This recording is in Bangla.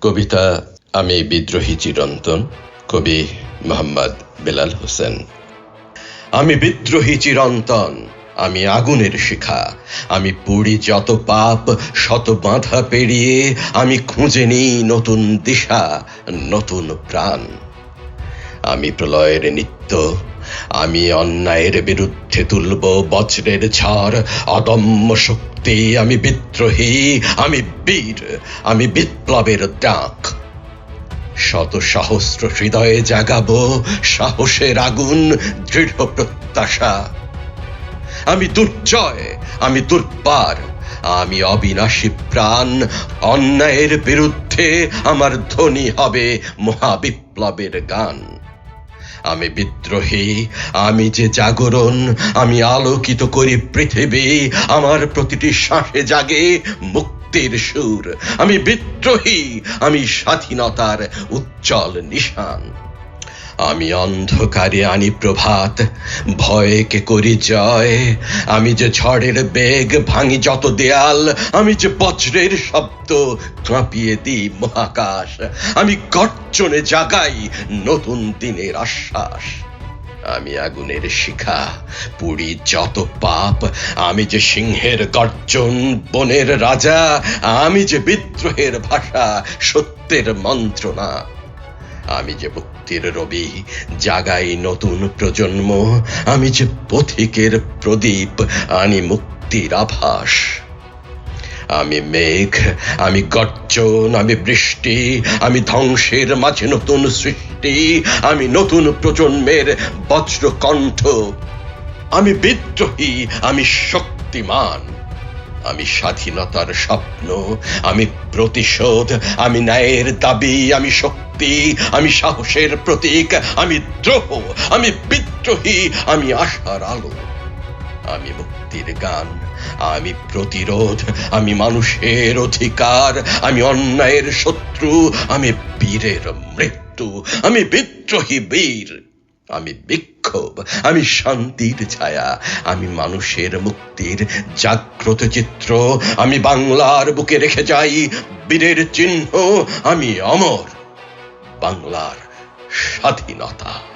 কবিতা আমি বিদ্রোহী চিরন্তন, কবি মোহাম্মদ বেলাল হোসেন। আমি বিদ্রোহী চিরন্তন, আমি আগুনের শিখা, আমি পুড়ি যত পাপ শত বাধা পেরিয়ে, আমি খুঁজে নিই নতুন দিশা, নতুন প্রাণ। আমি প্রলয়ের নিত্য, আমি অন্যায়ের বিরুদ্ধে তুলব বজ্রের ঝড়, অদম্য শক্তি। আমি বিদ্রোহী, আমি বীর, আমি বিপ্লবের ডাক। শত সহস্র হৃদয়ে জাগাবো সাহসের আগুন, দৃঢ় প্রত্যাশা। আমি দুর্জয়, আমি দুর্বার, আমি অবিনাশী প্রাণ। অন্যায়ের বিরুদ্ধে আমার ধ্বনি হবে মহাবিপ্লবের গান। আমি বিদ্রোহী, আমি যে জাগরণ, আমি আলোকিত করি পৃথিবী। আমার প্রতিটি শ্বাসে জাগে মুক্তির সুর। আমি বিদ্রোহী, আমি স্বাধীনতার উজ্জ্বল নিশান। আমি অন্ধকারে আনি প্রভাত, ভয়কে করি জয়। আমি যে ঝড়ের বেগ, ভাঙি যত দেয়াল। আমি যে বজ্রের শব্দ, কাঁপিয়ে দিই মহাকাশ। আমি গর্জনে জাগাই নতুন দিনের আশ্বাস। আমি আগুনের শিখা, পুড়ি যত পাপ। আমি যে সিংহের গর্জন, বনের রাজা। আমি যে বিদ্রোহের ভাষা, সত্যের মন্ত্রণা। আমি যে মুক্তির রবি, জাগাই নতুন প্রজন্ম। আমি যে পথিকের প্রদীপ, আনি মুক্তির আভাস। আমি মেঘ, আমি গর্জন, আমি বৃষ্টি। আমি ধ্বংসের মাঝে নতুন সৃষ্টি। আমি নতুন প্রজন্মের বজ্রকণ্ঠ। আমি বিদ্রোহী, আমি শক্তিমান। আমি স্বাধীনতার স্বপ্ন, আমি প্রতিশোধ। আমি ন্যায়ের দাবি, আমি শক্তি। আমি সাহসের প্রতীক, আমি দ্রোহ। আমি বিদ্রোহী, আমি আশার আলো। আমি মুক্তির গান, আমি প্রতিরোধ। আমি মানুষের অধিকার, আমি অন্যায়ের শত্রু। আমি বীরের মৃত্যু, আমি বিদ্রোহী বীর। আমি বিক্ষোভ, আমি শান্তির ছায়া। আমি মানুষের মুক্তির জাগ্রত চিত্র। আমি বাংলার বুকে রেখে যাই বীরের চিহ্ন। আমি অমর, বাংলার স্বাধীনতা।